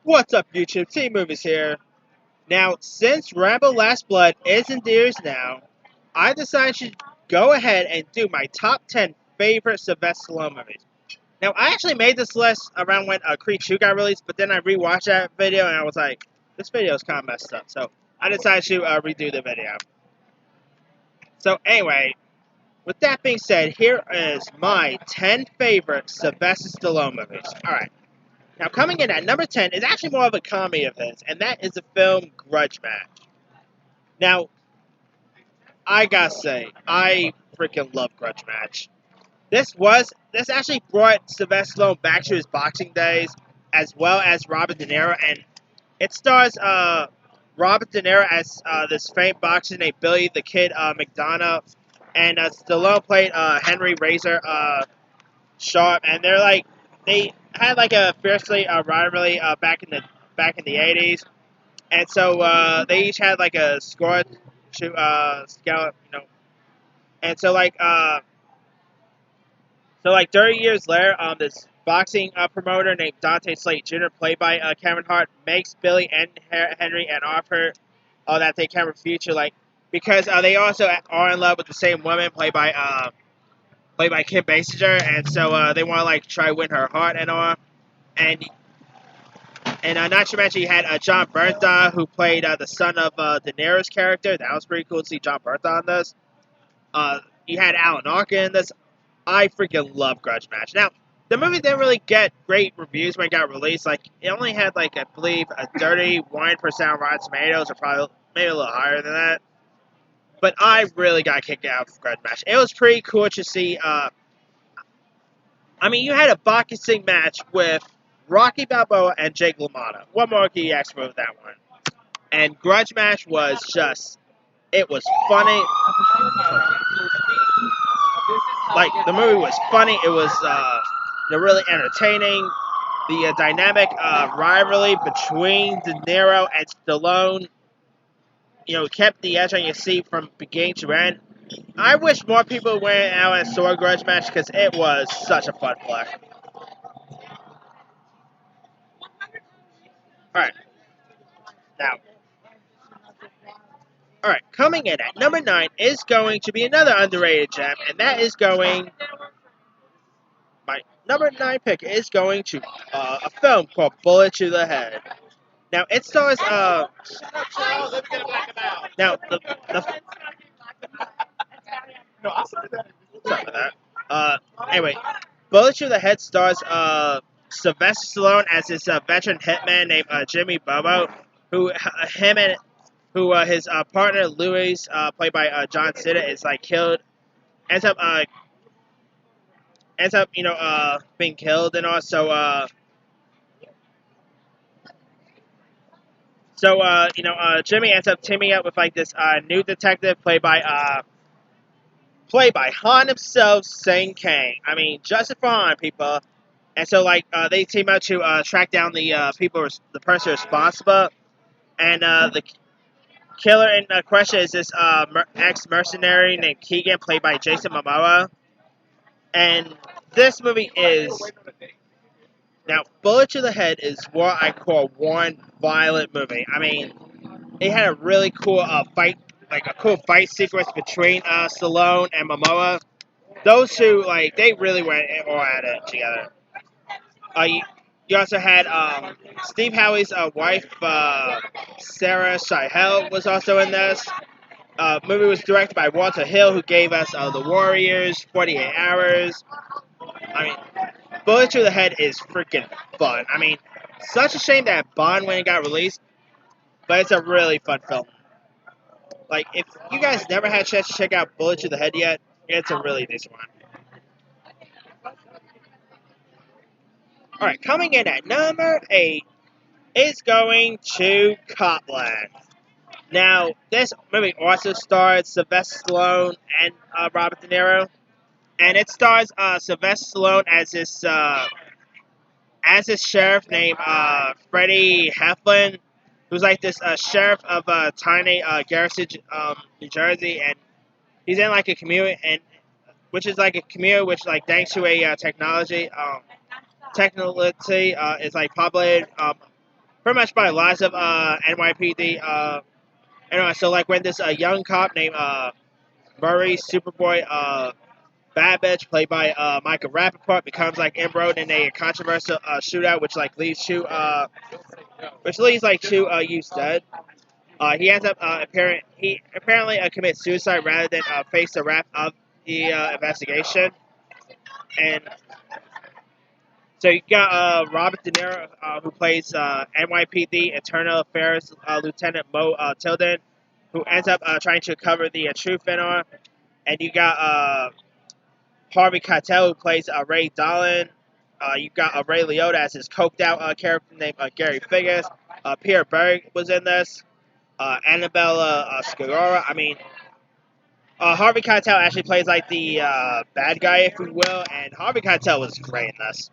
What's up, YouTube? Team Movies here. Now, since Rambo Last Blood is in theaters now, I decided to go ahead and do my top 10 favorite Sylvester Stallone movies. Now, I actually made this list around when Creed 2 got released, but then I rewatched that video and I was like, this video is kind of messed up. So, I decided to redo the video. So, anyway, with that being said, here is my 10 favorite Sylvester Stallone movies. Alright. Now, coming in at number 10 is actually more of a comedy of his, and that is the film Grudge Match. Now, I gotta say, I freaking love Grudge Match. This actually brought Sylvester Stallone back to his boxing days, as well as Robert De Niro, and it stars Robert De Niro as this famed boxer named Billy the Kid McDonough, and Stallone played Henry Razor Sharp, and they had like a fiercely rivalry back in the 80s, and so they each had like a score to scout, and so 30 years later, this boxing promoter named Dante Slate Jr., played by Kevin Hart, makes Billy and Henry an offer that they can future, because they also are in love with the same woman played by Kim Basinger, and so they want to try win her heart and all. And not to mention, you had John Bertha, who played the son of De Niro's character. That was pretty cool to see John Bertha on this. You had Alan Arkin in this. I freaking love Grudge Match. Now, the movie didn't really get great reviews when it got released. It only had, I believe, a 31% on Rotten Tomatoes, or probably maybe a little higher than that. But I really got kicked out of Grudge Match. It was pretty cool to see. You had a boxing match with Rocky Balboa and Jake LaMotta. What more can you ask for with that one? And Grudge Match was just, it was funny. The movie was funny. It was really entertaining. The dynamic rivalry between De Niro and Stallone, kept the edge on your seat from beginning to end. I wish more people went out and saw a Grudge Match because it was such a fun flick. Alright. Now. Alright, coming in at number 9 is going to be another underrated gem, and that is going... My number 9 pick is going to a film called Bullet to the Head. Now, it stars... Now, sorry about that. Anyway, Bullet to the Head stars Sylvester Stallone as this veteran hitman named Jimmy Bobo, his partner Louis, played by John Cena, is killed, ends up being killed, and also Jimmy ends up teaming up with this new detective played by Han himself, Sing Kang. Justice for Han, people. And so they team up to track down the person responsible, and the killer in question is this ex-mercenary named Keegan, played by Jason Momoa. And this movie is... Now, Bullet to the Head is what I call one violent movie. It had a really cool fight, a cool fight sequence between Stallone and Momoa. Those two, they really went all at it together. You also had Steve Howey's wife, Sarah Shihel, was also in this. Movie was directed by Walter Hill, who gave us The Warriors, 48 Hours. Bullet to the Head is freaking fun. Such a shame that Bond when it got released, but it's a really fun film. If you guys never had a chance to check out Bullet to the Head yet, it's a really decent one. Alright, coming in at number 8 is going to Copland. Now, this movie also stars Sylvester Stallone and Robert De Niro. And it stars Sylvester Stallone as this sheriff named Freddie Heflin, who's this sheriff of a tiny garrison, New Jersey, and he's in a community, and which is a community which thanks to a technology is populated pretty much by lots of NYPD. Anyway, so like when this young cop named Murray Superboy Babbage, played by Michael Rappaport, becomes like embroiled in a controversial shootout, which leads like to Youth's dead. He ends up he apparently commits suicide rather than face the wrath of the investigation. And so you got Robert De Niro, who plays NYPD Internal Affairs Lieutenant Mo Tilden, who ends up trying to cover the truth in on. And you got Harvey Keitel, who plays Ray Dolan. You got Ray Liotta as his coked out character named Gary Figgis. Pierre Berg was in this. Annabella Sciorra. I mean, Harvey Keitel actually plays like the bad guy, if you will, and Harvey Keitel was great in this.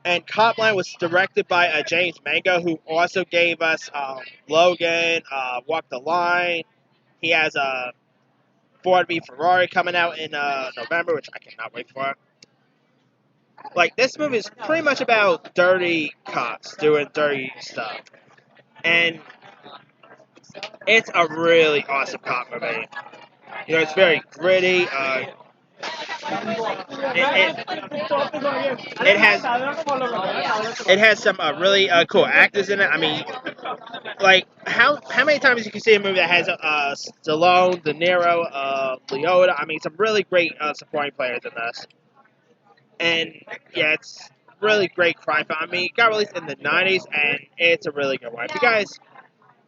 And Copland was directed by James Mango, who also gave us Logan, Walk the Line. He has Ford v Ferrari coming out in November, which I cannot wait for. Like, this movie is pretty much about dirty cops doing dirty stuff. And it's a really awesome cop movie. You know, it's very gritty. It has some really cool actors in it. I mean, like how many times you can see a movie that has Stallone, De Niro, Liotta? I mean, some really great supporting players in this. And yeah, it's really great crime film. I mean, it got released in the '90s, and it's a really good one.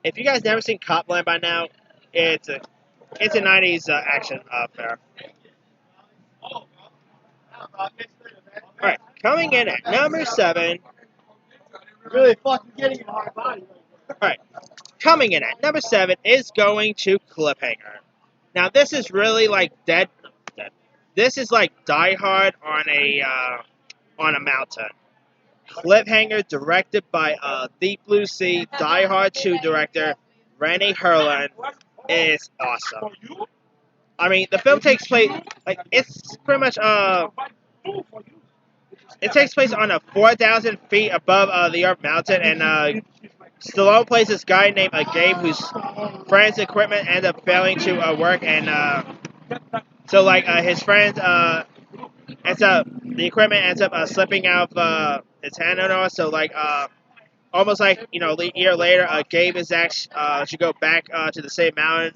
If you guys never seen Copland by now, it's a '90s action affair. Alright, coming in at number 7. Really fucking getting in our body. Alright, coming in at number 7 is going to Cliffhanger. Now, this is really like dead. This is like Die Hard on a mountain. Cliffhanger, directed by Deep Blue Sea, Die Hard 2 director Rennie Harlin, is awesome. I mean, the film takes place like it's pretty much it takes place on a 4,000 feet above the Earth mountain, and Stallone plays this guy named Gabe, whose friend's equipment ends up failing to work, and so like his friends the equipment ends up slipping out of his hand and all. So like almost like a year later, Gabe is actually should go back to the same mountain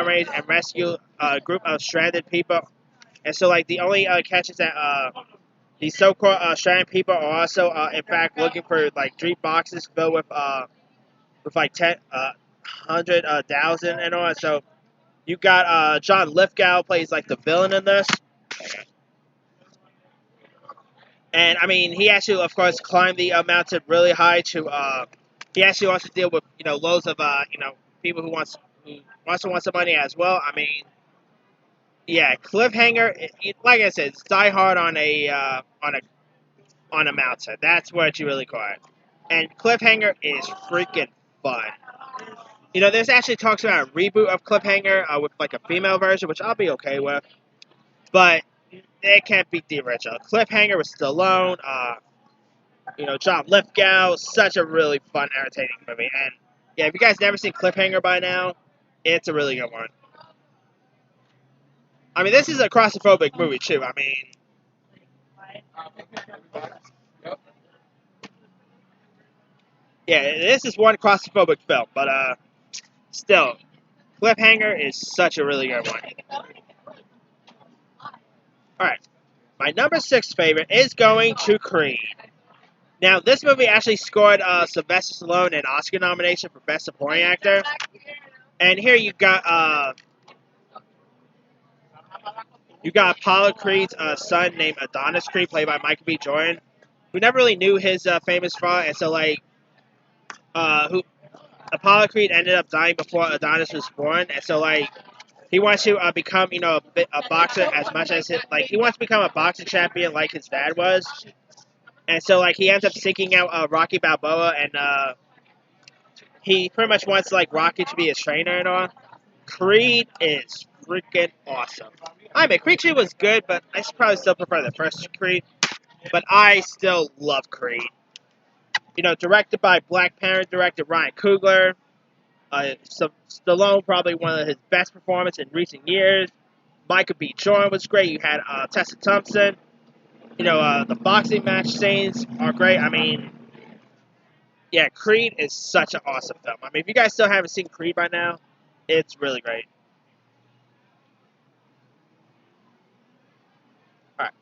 range and rescue a group of stranded people. And so like the only catch is that these so-called stranded people are also in fact looking for like 3 boxes filled with like 100,000 and all. So you got John Lithgow plays like the villain in this. And I mean, he actually, of course, climbed the mountain really high to. He actually wants to deal with loads of people who also want some money as well. I mean, yeah, Cliffhanger. Like I said, it's Die Hard on a mountain. That's what you really call it. And Cliffhanger is freaking fun. There's actually talks about a reboot of Cliffhanger with like a female version, which I'll be okay with. But it can't beat the original. Cliffhanger with Stallone, John Lithgow, such a really fun, entertaining movie. And yeah, if you guys never seen Cliffhanger by now, it's a really good one. I mean, this is a claustrophobic movie too. I mean, yeah, this is one claustrophobic film, but still, Cliffhanger is such a really good one. Alright, my number 6 favorite is going to Creed. Now, this movie actually scored Sylvester Stallone an Oscar nomination for Best Supporting Actor. And here you got Apollo Creed's son named Adonis Creed, played by Michael B. Jordan, who never really knew his famous father, and so like, Apollo Creed ended up dying before Adonis was born, and so like, he wants to become a boxer as much as he wants to become a boxing champion like his dad was, and so like he ends up seeking out Rocky Balboa, and he pretty much wants like Rocky to be his trainer and all. Creed is freaking awesome. I mean, Creed 2 was good, but I probably still prefer the first Creed. But I still love Creed. Directed by Black Panther director Ryan Coogler. Stallone, probably one of his best performances in recent years. Michael B. Jordan was great. You had Tessa Thompson. The boxing match scenes are great. I mean, yeah, Creed is such an awesome film. I mean, if you guys still haven't seen Creed by now, it's really great. All right.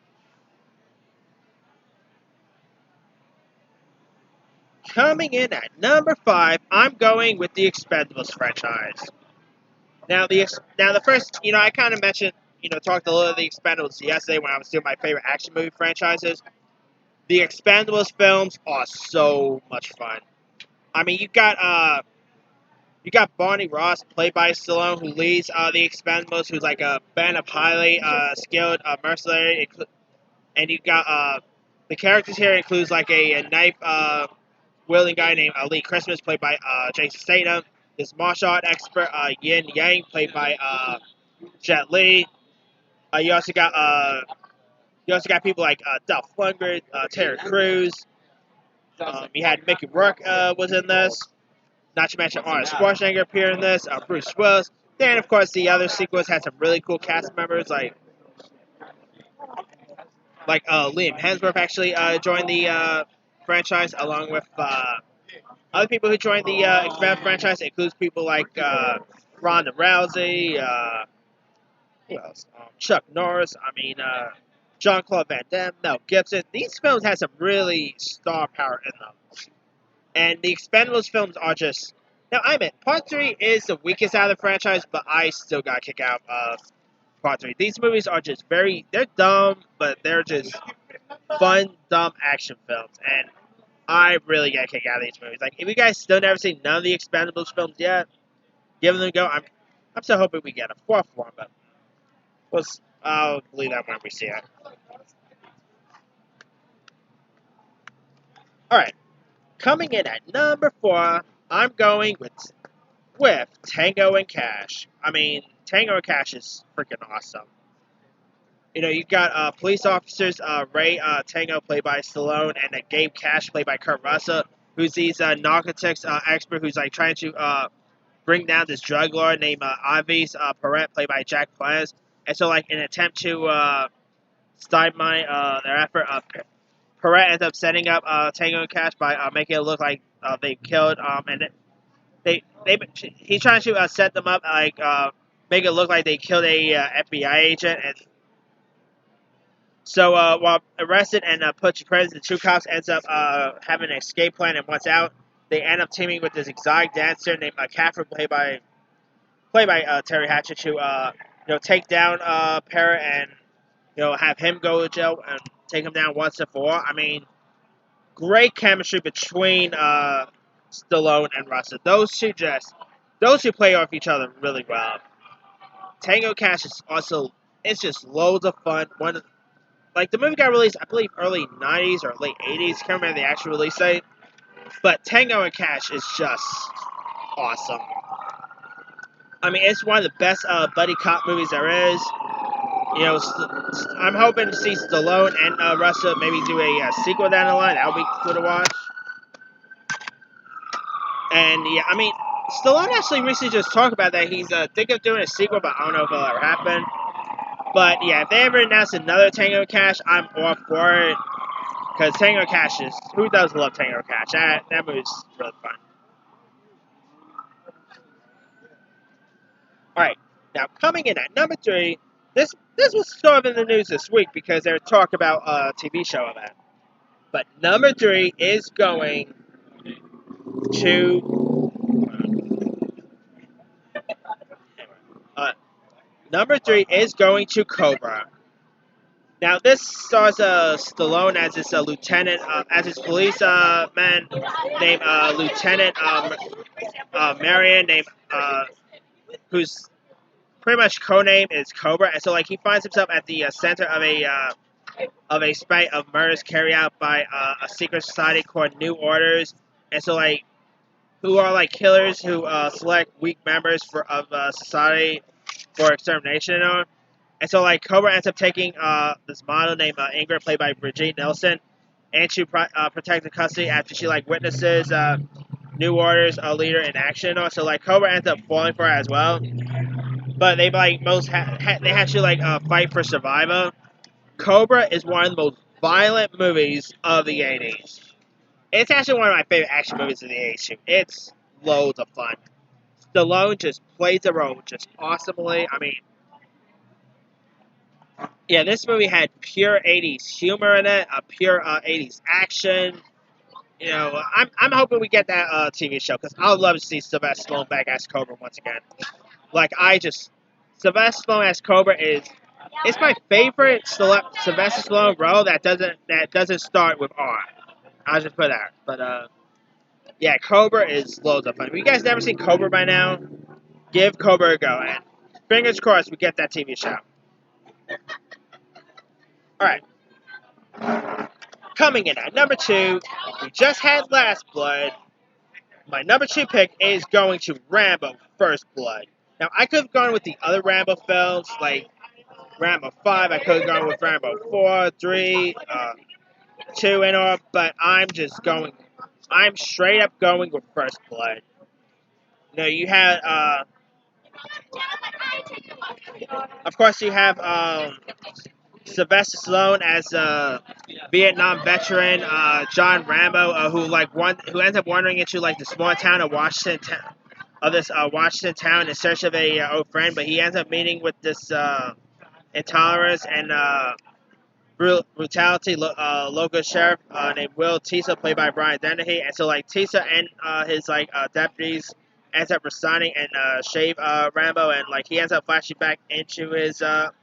Coming in at number 5, I'm going with the Expendables franchise. Now the first, I kind of mentioned, talked a little of the Expendables yesterday when I was doing my favorite action movie franchises. The Expendables films are so much fun. I mean, you got Barney Ross, played by Stallone, who leads the Expendables, who's like a band of highly skilled mercenary, and you got the characters here includes like a knife wielding guy named Lee Christmas, played by Jason Statham. This martial art expert Yin Yang, played by Jet Li. You also got people like Dolph Lundgren, Terry Crews. You had Mickey Rourke was in this. Not to mention Arnold Schwarzenegger appeared in this. Bruce Willis. Then, of course, the other sequels had some really cool cast members like Liam Hemsworth actually joined the franchise, along with other people who joined the X-Men franchise. It includes people like Ronda Rousey, who else? Chuck Norris. I mean, Jean-Claude Van Damme, Mel Gibson. These films had some really star power in them. And the Expendables films are just... Now, I admit, Part 3 is the weakest out of the franchise, but I still got a kick out of Part 3. These movies are just they're dumb, but they're just fun, dumb action films. And I really get a kick out of these movies. Like, if you guys still never seen none of the Expendables films yet, give them a go. I'm still hoping we get a fourth one, but I'll believe that when we see it. Alright, coming in at number 4, I'm going with Tango and Cash. I mean, Tango and Cash is freaking awesome. You got police officers, Ray Tango, played by Stallone, and Gabe Cash, played by Kurt Russell, who's these narcotics expert who's like trying to bring down this drug lord named Avis Perret, played by Jack Palance. And so, like, in an attempt to stymie their effort, Perret ends up setting up Tango and Cash by making it look like they killed, and he's trying to set them up, like, make it look like they killed a FBI agent, and so while arrested and put to prison, the two cops ends up having an escape plan, and once out, they end up teaming with this exotic dancer named Catherine, played by Terry Hatcher, to take down Parrot and have him go to jail and take him down once and for all. I mean, great chemistry between Stallone and Russell. Those two play off each other really well. Tango Cash is also, it's just loads of fun. The movie got released, I believe, early 90s or late 80s. Can't remember the actual release date. But Tango and Cash is just awesome. I mean, it's one of the best buddy cop movies there is. I'm hoping to see Stallone and Russell maybe do a sequel down the line. That'll be cool to watch. And yeah, I mean, Stallone actually recently just talked about that he's thinking of doing a sequel, but I don't know if it'll ever happen. But yeah, if they ever announce another Tango Cash, I'm all for it. Because Tango Cash is... Who does love Tango Cash? That movie's really fun. Alright, now coming in at number 3, this was sort of in the news this week because they're talking about a TV show of that. But number 3 is going to... number 3 is going to Cobra. Now, this stars Stallone as his lieutenant, as his police man named Lieutenant Marion, whose pretty much codename is Cobra. And so, like, he finds himself at the center of a spate of murders carried out by a secret society called New Orders. And so, like, who are like killers who select weak members of society for extermination. And so, like, Cobra ends up taking this model named Ingrid, played by Brigitte Nielsen, into protective custody after she like witnesses New Order's leader in action. Also, like Cobra ends up falling for her as well, but they like they have to like fight for survival. Cobra is one of the most violent movies of the 80s. It's actually one of my favorite action movies of the 80s. It's loads of fun. Stallone just plays the role just awesomely. I mean, yeah, this movie had pure 80s humor in it, a pure 80s action. You know, I'm hoping we get that TV show because I would love to see Sylvester Stallone back as Cobra once again. Like Sylvester Stallone as Cobra is it's my favorite Sylvester Stallone role that doesn't start with R. I'll just put that. But yeah, Cobra is loads of fun. If you guys never seen Cobra by now, give Cobra a go, and fingers crossed we get that TV show. All right. Coming in at number 2, we just had Last Blood. My number 2 pick is going to Rambo First Blood. Now, I could have gone with the other Rambo films, like Rambo 5. I could have gone with Rambo 4, 3, 2, and all, but I'm straight up going with First Blood. You know, you had, of course, you have Sylvester Stallone as a Vietnam veteran, John Rambo, who ends up wandering into like the small town of Washington town in search of a old friend, but he ends up meeting with this intolerance and brutality local sheriff named Will Tisa, played by Brian Dennehy, and so like Tisa and his deputies ends up resigning and shave Rambo, and like he ends up flashing back into his time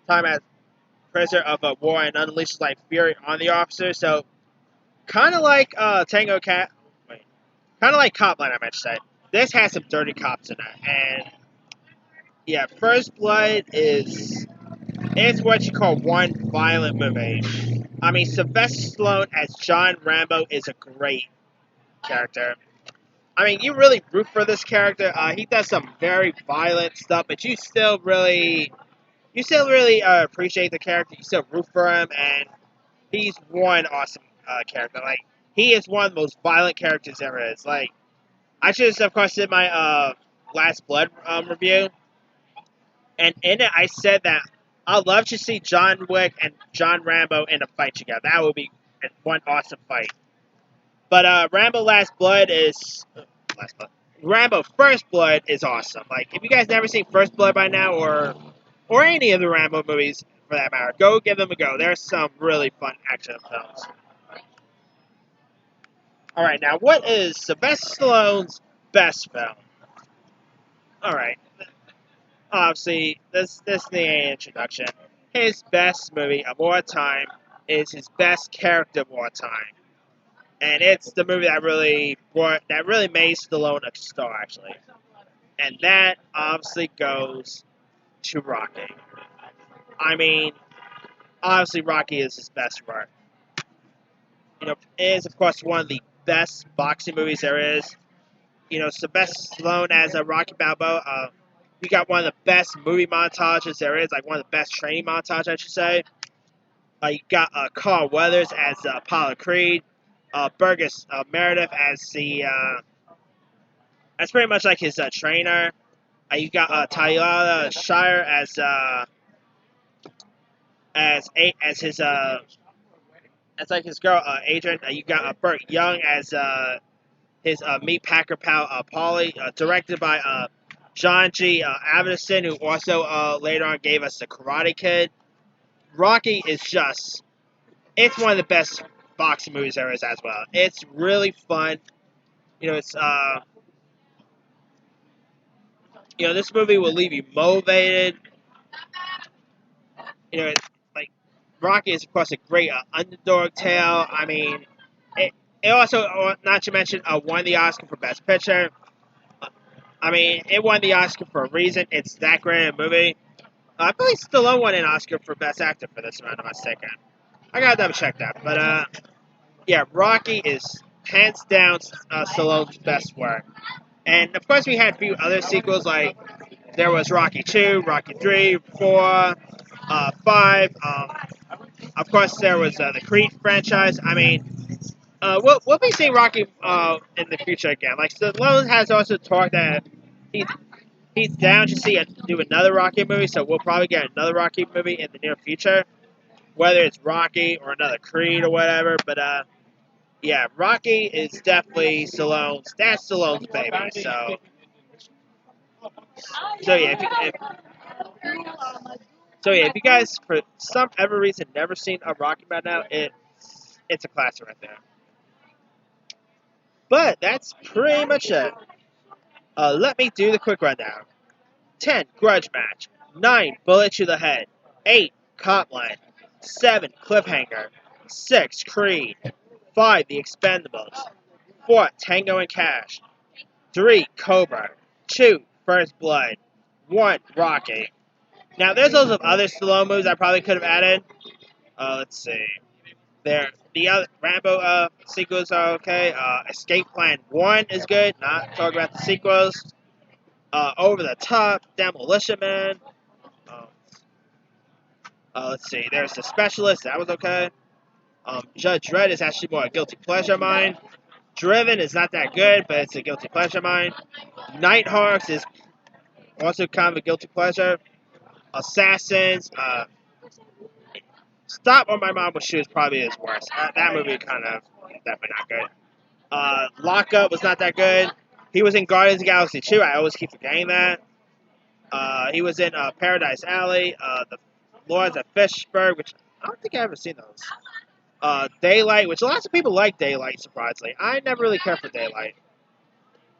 as prisoner of a war and unleashes like fury on the officer. So kind of like kind of like Copland, I meant to say. This has some dirty cops in it, and yeah, First Blood it's what you call one violent movie. I mean, Sylvester Stallone as John Rambo is a great character. I mean, you really root for this character. He does some very violent stuff, but you still really appreciate the character. You still root for him, and he's one awesome character. Like, he is one of the most violent characters there is. Like, I just, of course, did my Last Blood review, and in it, I said that I'd love to see John Wick and John Rambo in a fight together. That would be one awesome fight. But Rambo First Blood is awesome. Like, if you guys never seen First Blood by now, or any of the Rambo movies for that matter, go give them a go. There's some really fun action films. All right, now what is Sylvester Stallone's best film? All right, obviously this is the introduction. His best movie of all time is his best character of all time, and it's the movie that really made Stallone a star, actually, and that obviously goes to Rocky. I mean, obviously Rocky is his best work. You know, it is of course one of the best boxing movies there is. You know, Sylvester Stallone as a Rocky Balboa. We got one of the best movie montages there is, like one of the best training montages, I should say. You got Carl Weathers as Apollo Creed, Burgess Meredith as that's pretty much like his trainer. You got Talia Shire as like his girl Adrian. You got Burt Young as his meat packer pal Paulie, directed by John G. Avildsen, who also later on gave us the Karate Kid. Rocky is it's one of the best boxing movies there is as well. It's really fun. You know, this movie will leave you motivated. You know, like Rocky is of course a great underdog tale. I mean, it also, not to mention, won the Oscar for Best Picture. I mean, it won the Oscar for a reason. It's that great a movie. I believe Stallone won an Oscar for Best Actor for this, if I'm not mistaken. I gotta double check that. But, yeah, Rocky is hands down Stallone's best work. And, of course, we had a few other sequels, like there was Rocky 2, Rocky 3, 4, 5. Of course, there was the Creed franchise. I mean, we'll be seeing Rocky in the future again. Like Stallone has also talked that he's he's down to do another Rocky movie, so we'll probably get another Rocky movie in the near future, whether it's Rocky or another Creed or whatever. But yeah, Rocky is definitely Stallone's. That's Stallone's baby. So yeah, if you guys for some ever reason never seen a Rocky by now, it's a classic right there. But that's pretty much it. Let me do the quick rundown. 10. Grudge match. 9. Bullet to the head. 8. Copland. 7. Cliffhanger. 6. Creed. 5. The Expendables. 4. Tango and Cash. 3. Cobra. 2. First Blood. 1. Rocky. Now, there's loads of other Stallone movies I probably could have added. Let's see. The other Rambo sequels are okay. Escape Plan 1 is good. Not talking about the sequels. Over the Top. Demolition Man. Um, let's see. There's The Specialist. That was okay. Judge Dredd is actually more a guilty pleasure of mine. Driven is not that good, but it's a guilty pleasure of mine. Nighthawks is also kind of a guilty pleasure. Assassins. Stop or My Mom Will Shoot is probably his worst. That movie kind of definitely not good. Lockup was not that good. He was in Guardians of the Galaxy 2. I always keep forgetting that. He was in Paradise Alley, The Lords of Fishburne, which I don't think I've ever seen those. Daylight, which lots of people like Daylight, surprisingly. I never really cared for Daylight.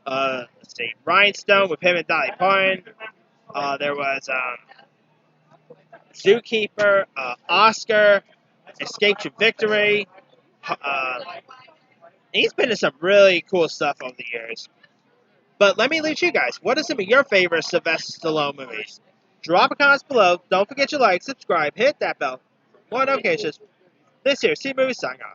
Let's see. Rhinestone with him and Dolly Parton. There was Zookeeper, Oscar, Escape to Victory. He's been in some really cool stuff over the years. But let me leave you guys. What are some of your favorite Sylvester Stallone movies? Drop a comment below. Don't forget to like, subscribe, hit that bell. More notifications. This here, See Movie sign off.